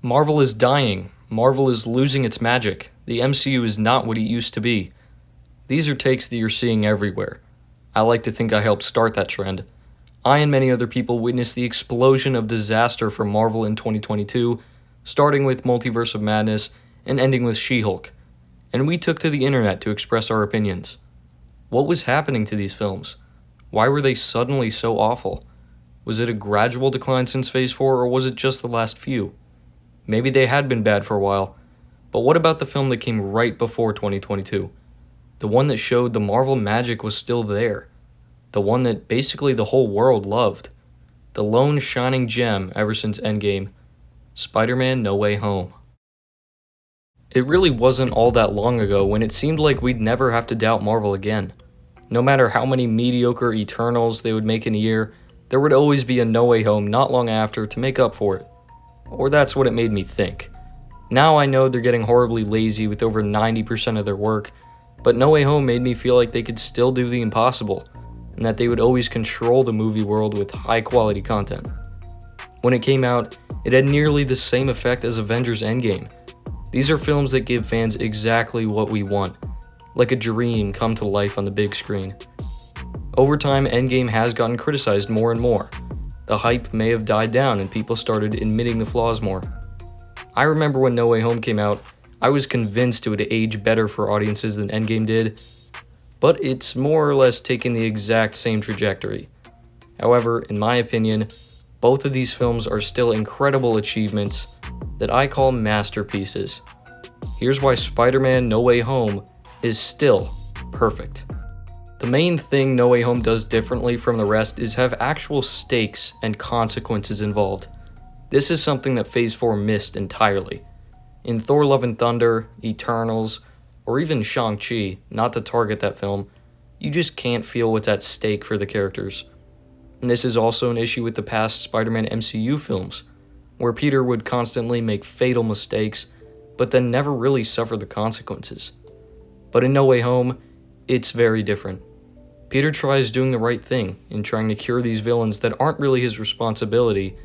Marvel is dying. Marvel is losing its magic. The MCU is not what it used to be. These are takes that you're seeing everywhere. I like to think I helped start that trend. I and many other people witnessed the explosion of disaster from Marvel in 2022, starting with Multiverse of Madness and ending with She-Hulk. And we took to the internet to express our opinions. What was happening to these films? Why were they suddenly so awful? Was it a gradual decline since Phase 4, or was it just the last few? Maybe they had been bad for a while, but what about the film that came right before 2022? The one that showed the Marvel magic was still there. The one that basically the whole world loved. The lone shining gem ever since Endgame. Spider-Man No Way Home. It really wasn't all that long ago when it seemed like we'd never have to doubt Marvel again. No matter how many mediocre Eternals they would make in a year, there would always be a No Way Home not long after to make up for it. Or that's what it made me think. Now I know they're getting horribly lazy with over 90% of their work, but No Way Home made me feel like they could still do the impossible, and that they would always control the movie world with high quality content. When it came out, it had nearly the same effect as Avengers Endgame. These are films that give fans exactly what we want, like a dream come to life on the big screen. Over time, Endgame has gotten criticized more and more. The hype may have died down and people started admitting the flaws more. I remember when No Way Home came out, I was convinced it would age better for audiences than Endgame did, but it's more or less taking the exact same trajectory. However, in my opinion, both of these films are still incredible achievements that I call masterpieces. Here's why Spider-Man No Way Home is still perfect. The main thing No Way Home does differently from the rest is have actual stakes and consequences involved. This is something that Phase 4 missed entirely. In Thor Love and Thunder, Eternals, or even Shang-Chi, not to target that film, you just can't feel what's at stake for the characters. And this is also an issue with the past Spider-Man MCU films, where Peter would constantly make fatal mistakes, but then never really suffer the consequences. But in No Way Home, it's very different. Peter tries doing the right thing in trying to cure these villains that aren't really his responsibility,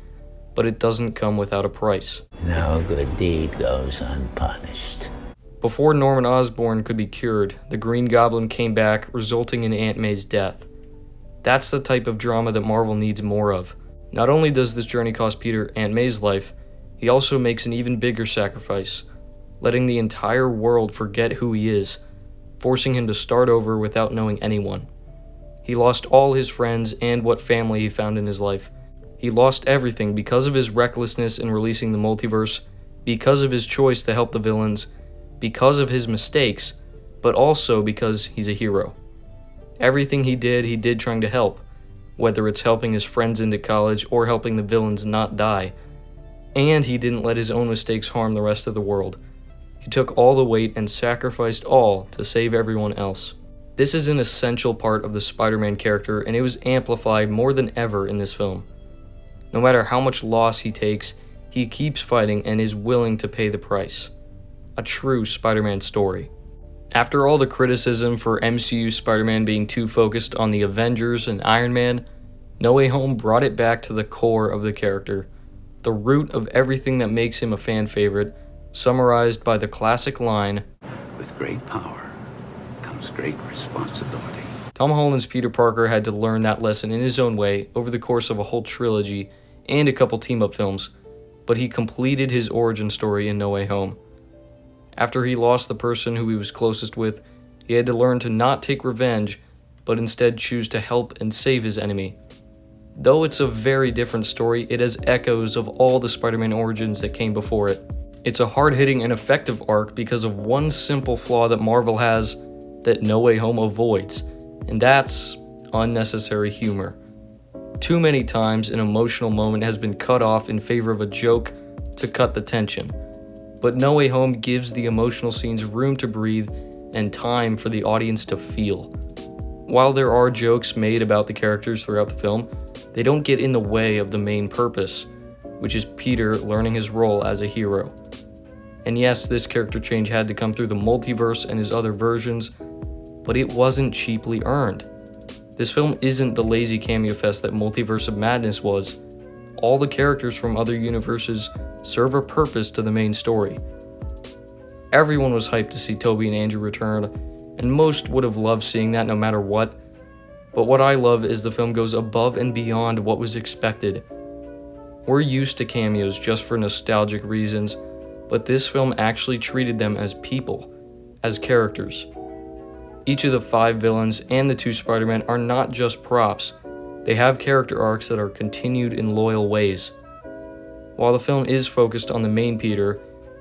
but it doesn't come without a price. No good deed goes unpunished. Before Norman Osborn could be cured, the Green Goblin came back, resulting in Aunt May's death. That's the type of drama that Marvel needs more of. Not only does this journey cost Peter Aunt May's life, he also makes an even bigger sacrifice, letting the entire world forget who he is, forcing him to start over without knowing anyone. He lost all his friends and what family he found in his life. He lost everything because of his recklessness in releasing the multiverse, because of his choice to help the villains, because of his mistakes, but also because he's a hero. Everything he did trying to help, whether it's helping his friends into college or helping the villains not die. And he didn't let his own mistakes harm the rest of the world. He took all the weight and sacrificed all to save everyone else. This is an essential part of the Spider-Man character, and it was amplified more than ever in this film. No matter how much loss he takes, he keeps fighting and is willing to pay the price. A true Spider-Man story. After all the criticism for MCU Spider-Man being too focused on the Avengers and Iron Man, No Way Home brought it back to the core of the character, the root of everything that makes him a fan favorite, summarized by the classic line, With great power comes great responsibility. Tom Holland's Peter Parker had to learn that lesson in his own way over the course of a whole trilogy and a couple team-up films, but he completed his origin story in No Way Home. After he lost the person who he was closest with, he had to learn to not take revenge, but instead choose to help and save his enemy. Though it's a very different story, it has echoes of all the Spider-Man origins that came before it. It's a hard-hitting and effective arc because of one simple flaw that Marvel has that No Way Home avoids, and that's unnecessary humor. Too many times an emotional moment has been cut off in favor of a joke to cut the tension. But No Way Home gives the emotional scenes room to breathe and time for the audience to feel. While there are jokes made about the characters throughout the film, they don't get in the way of the main purpose, which is Peter learning his role as a hero. And yes, this character change had to come through the multiverse and his other versions, but it wasn't cheaply earned. This film isn't the lazy cameo fest that Multiverse of Madness was. All the characters from other universes serve a purpose to the main story. Everyone was hyped to see Tobey and Andrew return, and most would have loved seeing that no matter what. But what I love is the film goes above and beyond what was expected. We're used to cameos just for nostalgic reasons, but this film actually treated them as people, as characters. Each of the 5 villains and the 2 Spider-Men are not just props, they have character arcs that are continued in loyal ways. While the film is focused on the main Peter,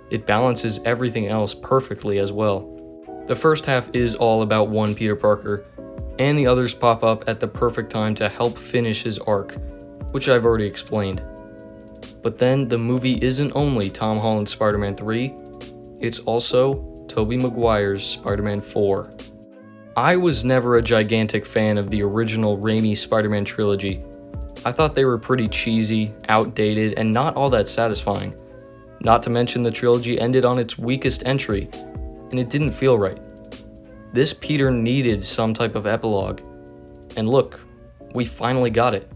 it balances everything else perfectly as well. The first half is all about one Peter Parker, and the others pop up at the perfect time to help finish his arc, which I've already explained. But then the movie isn't only Tom Holland's Spider-Man 3, it's also Tobey Maguire's Spider-Man 4. I was never a gigantic fan of the original Raimi Spider-Man trilogy. I thought they were pretty cheesy, outdated, and not all that satisfying. Not to mention the trilogy ended on its weakest entry, and it didn't feel right. This Peter needed some type of epilogue, and look, we finally got it.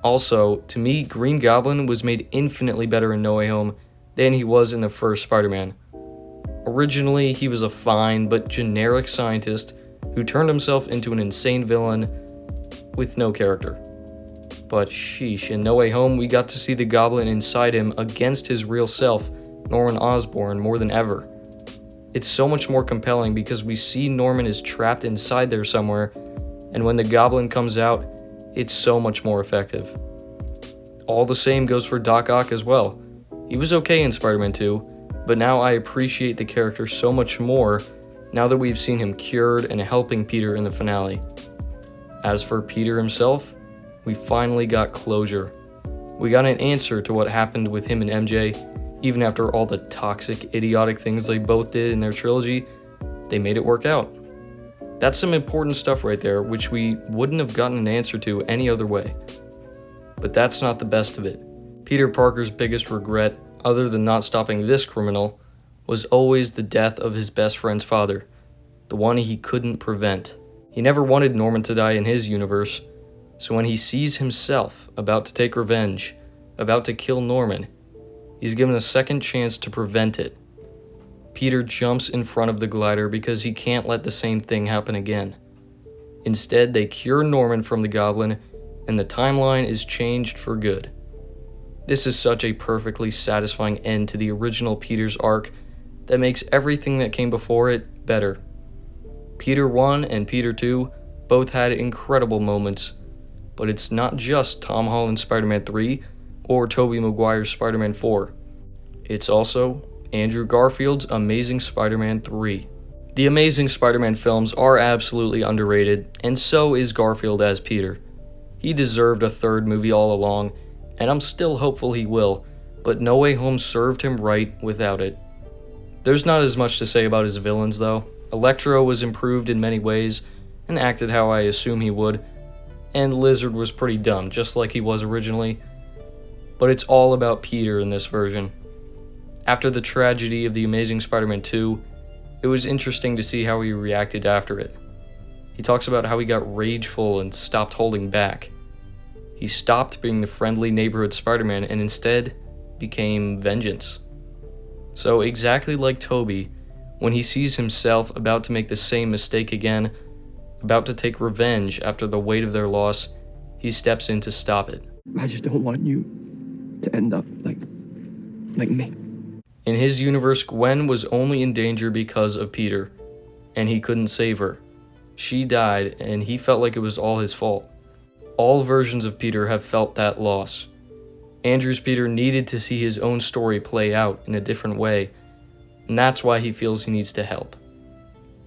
Also, to me, Green Goblin was made infinitely better in No Way Home than he was in the first Spider-Man. Originally, he was a fine but generic scientist who turned himself into an insane villain with no character. But sheesh, in No Way Home, we got to see the Goblin inside him against his real self, Norman Osborn, more than ever. It's so much more compelling because we see Norman is trapped inside there somewhere, and when the Goblin comes out, it's so much more effective. All the same goes for Doc Ock as well. He was okay in Spider-Man 2, but now I appreciate the character so much more now that we've seen him cured and helping Peter in the finale. As for Peter himself, we finally got closure. We got an answer to what happened with him and MJ. Even after all the toxic, idiotic things they both did in their trilogy, they made it work out. That's some important stuff right there, which we wouldn't have gotten an answer to any other way. But that's not the best of it. Peter Parker's biggest regret, other than not stopping this criminal, was always the death of his best friend's father, the one he couldn't prevent. He never wanted Norman to die in his universe, so when he sees himself about to take revenge, about to kill Norman, he's given a second chance to prevent it. Peter jumps in front of the glider because he can't let the same thing happen again. Instead, they cure Norman from the Goblin, and the timeline is changed for good. This is such a perfectly satisfying end to the original Peter's arc that makes everything that came before it better. Peter 1 and Peter 2 both had incredible moments, but it's not just Tom Holland's Spider-Man 3 or Tobey Maguire's Spider-Man 4. It's also Andrew Garfield's Amazing Spider-Man 3. The Amazing Spider-Man films are absolutely underrated, and so is Garfield as Peter. He deserved a third movie all along, and I'm still hopeful he will, but No Way Home served him right without it. There's not as much to say about his villains though. Electro was improved in many ways, and acted how I assume he would, and Lizard was pretty dumb, just like he was originally. But it's all about Peter in this version. After the tragedy of The Amazing Spider-Man 2, it was interesting to see how he reacted after it. He talks about how he got rageful and stopped holding back. He stopped being the friendly neighborhood Spider-Man and instead became vengeance. So exactly like Tobey, when he sees himself about to make the same mistake again, about to take revenge after the weight of their loss, he steps in to stop it. I just don't want you to end up like me. In his universe, Gwen was only in danger because of Peter, and he couldn't save her. She died, and he felt like it was all his fault. All versions of Peter have felt that loss. Andrew's Peter needed to see his own story play out in a different way, and that's why he feels he needs to help.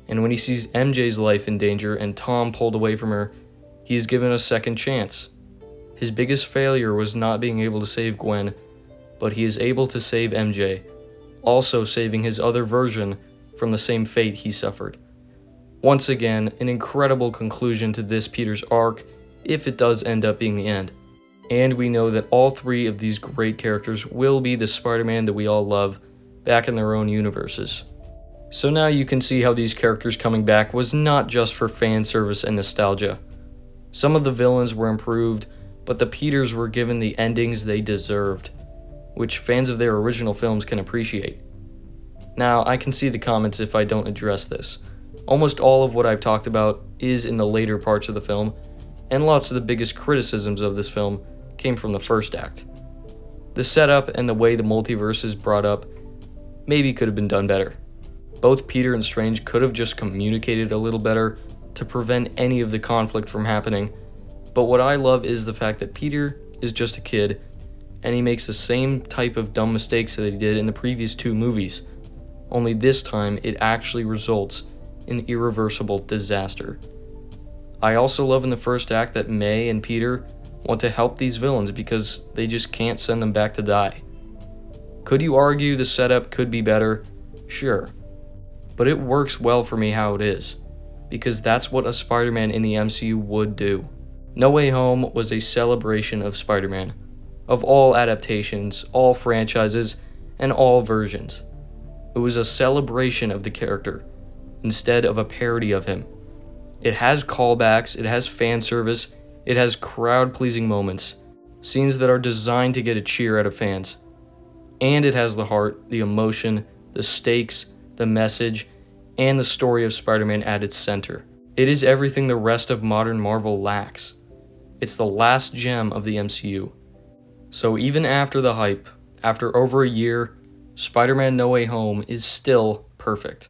And when he sees MJ's life in danger and Tom pulled away from her, he is given a second chance. His biggest failure was not being able to save Gwen, but he is able to save MJ, also saving his other version from the same fate he suffered. Once again, an incredible conclusion to this Peter's arc, if it does end up being the end. And we know that all 3 of these great characters will be the Spider-Man that we all love, back in their own universes. So now you can see how these characters coming back was not just for fan service and nostalgia. Some of the villains were improved, but the Peters were given the endings they deserved. which fans of their original films can appreciate. Now, I can see the comments if I don't address this. Almost all of what I've talked about is in the later parts of the film, and lots of the biggest criticisms of this film came from the first act. The setup and the way the multiverse is brought up maybe could have been done better. Both Peter and Strange could have just communicated a little better to prevent any of the conflict from happening, but what I love is the fact that Peter is just a kid, and he makes the same type of dumb mistakes that he did in the previous two movies, only this time it actually results in irreversible disaster. I also love in the first act that May and Peter want to help these villains because they just can't send them back to die. Could you argue the setup could be better? Sure. But it works well for me how it is, because that's what a Spider-Man in the MCU would do. No Way Home was a celebration of Spider-Man, of all adaptations, all franchises, and all versions. It was a celebration of the character, instead of a parody of him. It has callbacks, it has fan service, it has crowd-pleasing moments, scenes that are designed to get a cheer out of fans. And it has the heart, the emotion, the stakes, the message, and the story of Spider-Man at its center. It is everything the rest of modern Marvel lacks. It's the last gem of the MCU. So even after the hype, after over a year, Spider-Man No Way Home is still perfect.